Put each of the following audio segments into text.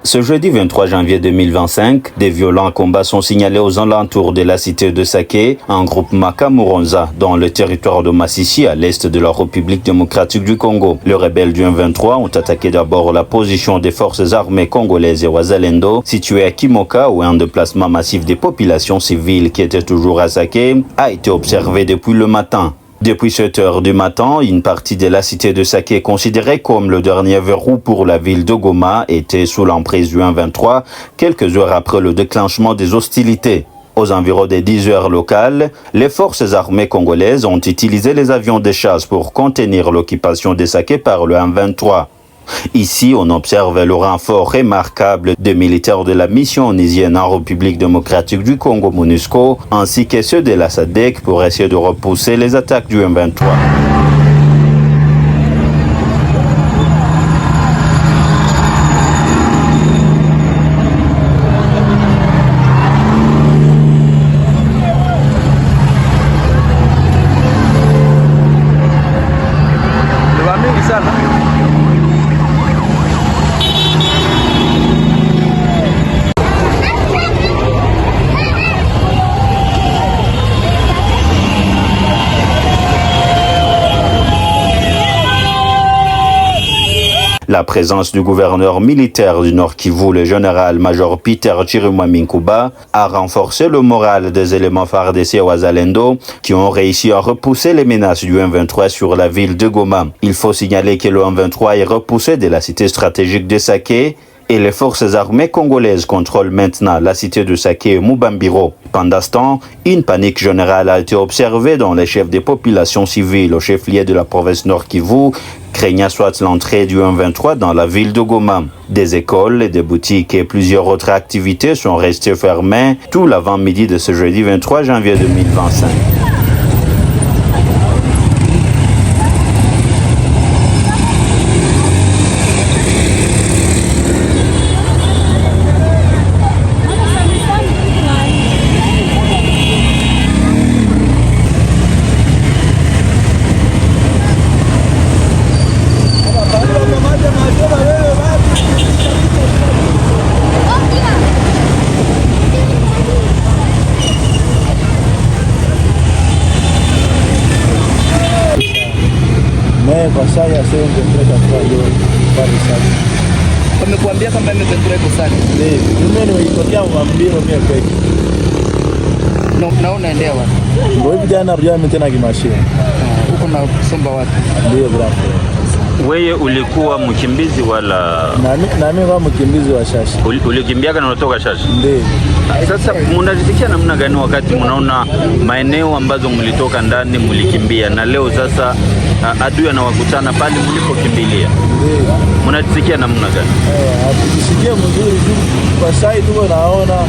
Ce jeudi 23 janvier 2025, des violents combats sont signalés aux alentours de la cité de Sake, en groupement Kamuronza, dans le territoire de Masisi, à l'est de la République démocratique du Congo. Les rebelles du M23 ont attaqué d'abord la position des forces armées congolaises et Wazalendo, située à Kimoka, où un déplacement massif des populations civiles qui étaient toujours à Sake a été observé depuis le matin. Depuis 7 heures du matin, une partie de la cité de Sake, considérée comme le dernier verrou pour la ville de Goma, était sous l'emprise du M23, quelques heures après le déclenchement des hostilités. Aux environs des 10 heures locales, les forces armées congolaises ont utilisé les avions de chasse pour contenir l'occupation de Sake par le M23. Ici, on observe le renfort remarquable de militaires de la mission onusienne en République démocratique du Congo MONUSCO, ainsi que ceux de la SADC pour essayer de repousser les attaques du M23. La présence du gouverneur militaire du Nord Kivu, le général-major Peter Chirimwami-Nkuba, a renforcé le moral des éléments FARDC Wazalendo qui ont réussi à repousser les menaces du M23 sur la ville de Goma. Il faut signaler que le M23 est repoussé de la cité stratégique de Sake et les forces armées congolaises contrôlent maintenant la cité de Sake et Mubambiro. Pendant ce temps, une panique générale a été observée dans les chefs des populations civiles au chef-lieu de la province Nord Kivu, craignant soit l'entrée du M23 dans la ville de Goma. Des écoles, des boutiques et plusieurs autres activités sont restées fermées tout l'avant-midi de ce jeudi 23 janvier 2025. Wamekuambia kama M23 iko sana. Mimi nimetokea Mambiro mimi peke. Na unaendea wapi? Ndio vijana mjana tena kimashia. Huko na kusomba wapi? Ndio bravo. Wewe ulikuwa mkimbizi wala? Na mimi kama mkimbizi wa Shashi. Ulikimbiaga na unatoka Shashi? Ndio. Sasa mnajisikia namna gani wakati mnaona maeneo ambazo mlitoka ndani mlikimbia na leo sasa adui anawakutana pale mlipokimbilia? Mnajisikia namna gani? Hatujisikia mzuri tu kwa sasa tu naona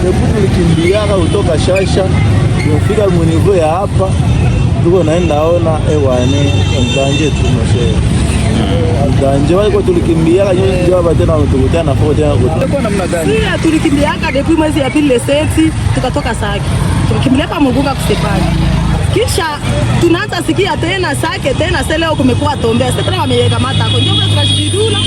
debu tulikimbiaga kutoka Shasha kufika mnivo ya hapa tuko naenda ona wane mtanje tu mshe. Mtanje wale tulikimbiaga nyinyi tena tukutana hapo tena kwa namna gani? Sisi tulikimbiaga depuis mwezi ya pili leseti tukatoka Sake. Tukimbilia pa Mugunga kusepani. Kisha tunaanza sikia tena Sake tena sasa leo kumekuwa tombea. Sasa tena wameweka mata kwa ndio tunashidula.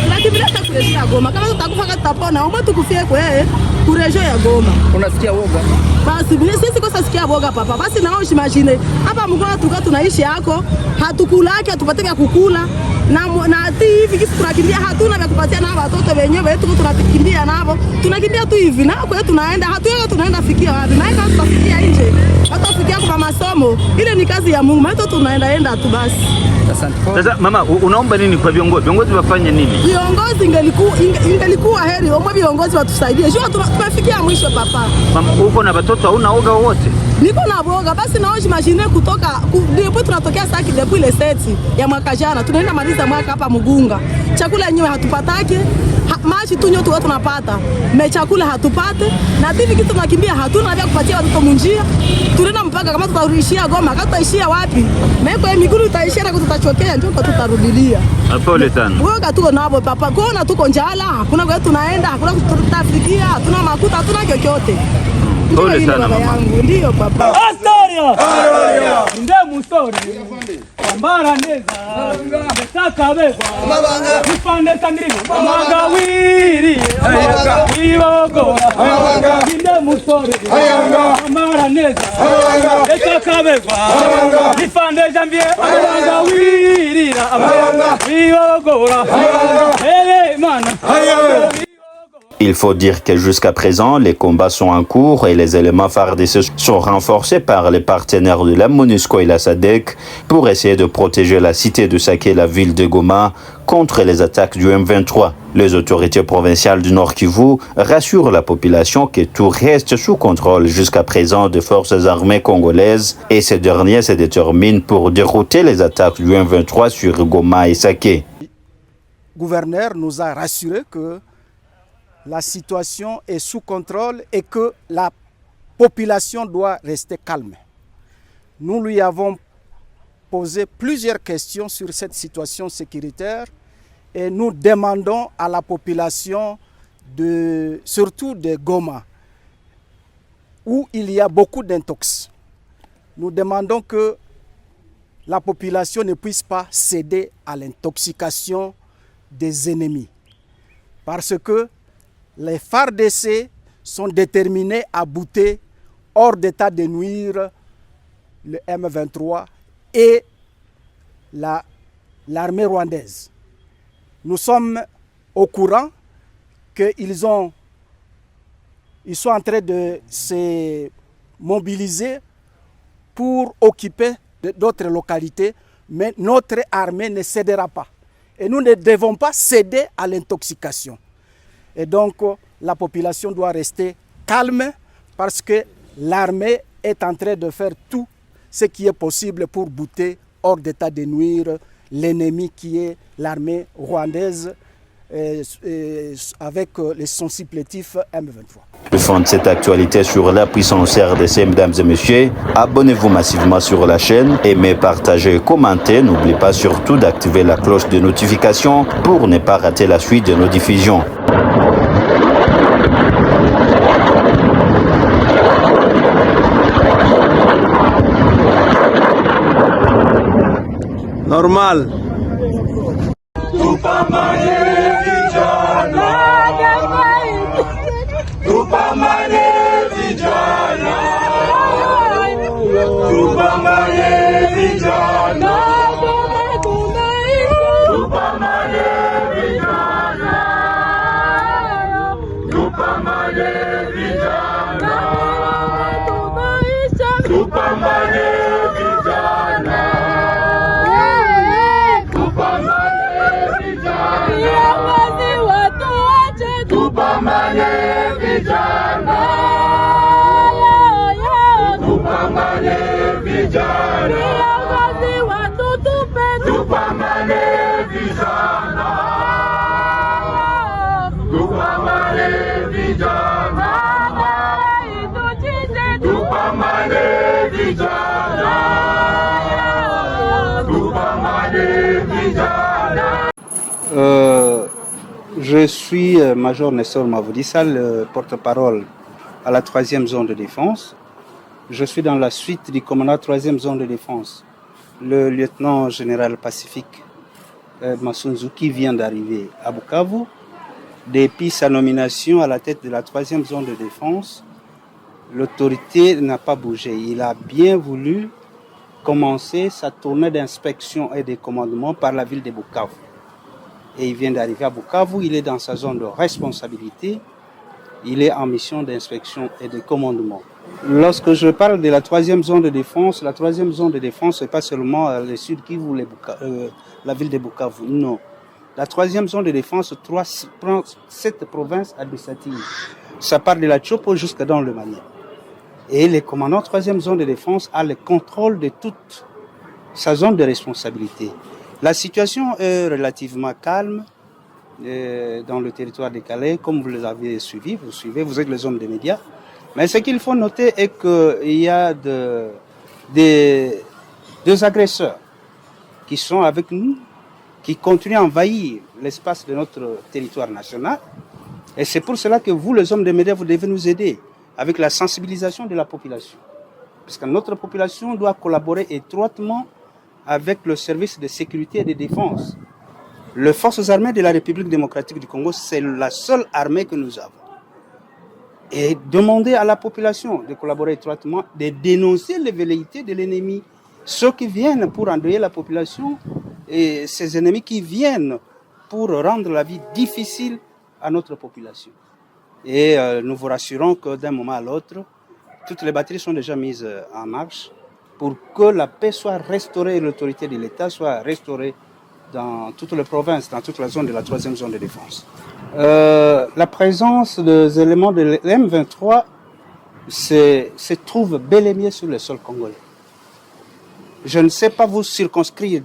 Tunakimbilia hata kurejea Goma. Kama tutakufa tutapona, naomba tukufie kwa yeye kurejea ya Goma. Unasikia woga? Basi sisi kwa sasa sikia woga papa. Basi nao shimashine. Hapa Mugunga tunaishi yako, hatukulaki hatupataka kukula. Na ati hivi kisi tunakimbia hatuna vya kupatia na watoto wenyewe wetu tunakimbia nao. Tunakimbia tu hivi na kwa hiyo tunaenda hatuweza tunaenda fikia wapi? Na kama tutafikia nje, hatafikia kwa masomo. Ile ni kazi ya Mungu. Maana tunaenda tu basi. Asante. Sasa mama, unaomba nini kwa viongozi? Viongozi wafanye nini? Viongozi ingelikuwa heri omba viongozi watusaidie. Sio tunafikia mwisho papa. Mama, uko na watoto hauna woga wote? Niko na boga basi naoji mashine kutoka ndipo tunatokea Sake depuis ile seti ya mwaka jana tunaenda maliza mwaka hapa Mugunga. Chakula yenyewe hatupataki, maji tu nyoto watu tunapata. Chakula hatupate na hivi kitu tunakimbia hatuna vya kupatia watoto munjia. Tunaenda mpaka kama tutarudishia Goma, kama tutaishia wapi? Meko ya miguru itaishia na tutachokea ndio tutarudilia. Pole sana. Woga tuko nabo papa. Kona tuko njala, hakuna kwa tunaenda, hakuna tutafikia, hatuna makuta, hatuna chochote. Pole sana mama. Ndio papa. Haleluya. Nde musore. Ambara neza. Betaka beba. Nipande sandrino. Magawiri. Iwogo. Nde musore. Ambara neza. Betaka beba. Nipande janvier. Magawiri. Iwogo. Ele mana. Il faut dire que jusqu'à présent, les combats sont en cours et les éléments FARDC sont renforcés par les partenaires de la MONUSCO et la SADC pour essayer de protéger la cité de Saké et la ville de Goma contre les attaques du M23. Les autorités provinciales du Nord Kivu rassurent la population que tout reste sous contrôle jusqu'à présent des forces armées congolaises et ces derniers se déterminent pour dérouter les attaques du M23 sur Goma et Saké. Le gouverneur nous a rassuré que la situation est sous contrôle et que la population doit rester calme. Nous lui avons posé plusieurs questions sur cette situation sécuritaire et nous demandons à la population, surtout de Goma, où il y a beaucoup d'intox. Nous demandons que la population ne puisse pas céder à l'intoxication des ennemis. Parce que les FARDC sont déterminés à bouter hors d'état de nuire le M23 et l'armée rwandaise. Nous sommes au courant qu'ils sont en train de se mobiliser pour occuper d'autres localités, mais notre armée ne cédera pas. Et nous ne devons pas céder à l'intoxication. Et donc, la population doit rester calme parce que l'armée est en train de faire tout ce qui est possible pour bouter hors d'état de nuire l'ennemi qui est l'armée rwandaise avec son supplétif M23. Le fond de cette actualité sur la puissance RDC, mesdames et messieurs, abonnez-vous massivement sur la chaîne, aimez, partagez, commentez. N'oubliez pas surtout d'activer la cloche de notification pour ne pas rater la suite de nos diffusions. Normal. Tupambane vijana. Tupambane vijana. Tupambane vijana. Tupambane vijana. Tupambane vijana. Tupambane vijana. Tupambane vijana. Tupambane vijana. Tupambane vijana. Tupambane vijana. Tupambane vijana. Tupambane vijana. Je suis Major Nestor Mavoudissa, le porte-parole à la 3e zone de défense. Je suis dans la suite du commandant 3e zone de défense. Le lieutenant général Pacifique Massunzuki vient d'arriver à Bukavu. Depuis sa nomination à la tête de la 3e zone de défense, l'autorité n'a pas bougé. Il a bien voulu commencer sa tournée d'inspection et de commandement par la ville de Bukavu. Et il vient d'arriver à Bukavu, il est dans sa zone de responsabilité, il est en mission d'inspection et de commandement. Lorsque je parle de la 3e zone de défense, la 3e zone de défense, ce n'est pas seulement le sud Kivu, la ville de Bukavu, non. La 3e zone de défense prend 7 provinces administratives. Ça part de la Tchopo jusqu'à dans le Mali. Et le commandant 3e zone de défense a le contrôle de toute sa zone de responsabilité. La situation est relativement calme dans le territoire de Calais, comme vous les avez suivis, vous êtes les hommes des médias. Mais ce qu'il faut noter est qu'il y a deux agresseurs qui sont avec nous, qui continuent à envahir l'espace de notre territoire national. Et c'est pour cela que vous, les hommes des médias, vous devez nous aider avec la sensibilisation de la population. parce que notre population doit collaborer étroitement avec le service de sécurité et de défense. Les forces armées de la République démocratique du Congo, c'est la seule armée que nous avons. Et demander à la population de collaborer étroitement, de dénoncer les velléités de l'ennemi. Ceux qui viennent pour endeuiller la population et ces ennemis qui viennent pour rendre la vie difficile à notre population. Et nous vous rassurons que d'un moment à l'autre, toutes les batteries sont déjà mises en marche pour que la paix soit restaurée et l'autorité de l'État soit restaurée dans toutes les provinces, dans toute la zone de la 3e zone de défense. La présence des éléments de l'M23 se trouve bel et bien sur le sol congolais. Je ne sais pas vous circonscrire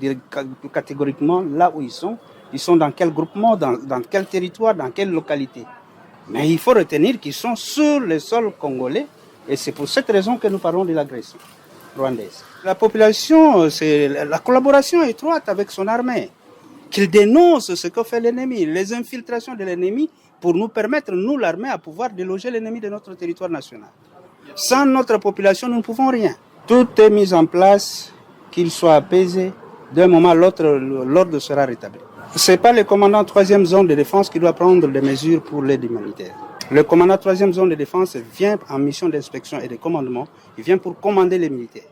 catégoriquement là où ils sont. Ils sont dans quel groupement, dans quel territoire, dans quelle localité. Mais il faut retenir qu'ils sont sur le sol congolais et c'est pour cette raison que nous parlons de l'agression rwandaise. La population, c'est la collaboration étroite avec son armée, qu'il dénonce ce que fait l'ennemi, les infiltrations de l'ennemi pour nous permettre, nous l'armée, à pouvoir déloger l'ennemi de notre territoire national. Sans notre population, nous ne pouvons rien. Tout est mis en place, qu'il soit apaisé, d'un moment à l'autre, l'ordre sera rétabli. Ce n'est pas le commandant 3e zone de défense qui doit prendre des mesures pour l'aide humanitaire. Le commandant 3e zone de défense vient en mission d'inspection et de commandement, il vient pour commander les militaires.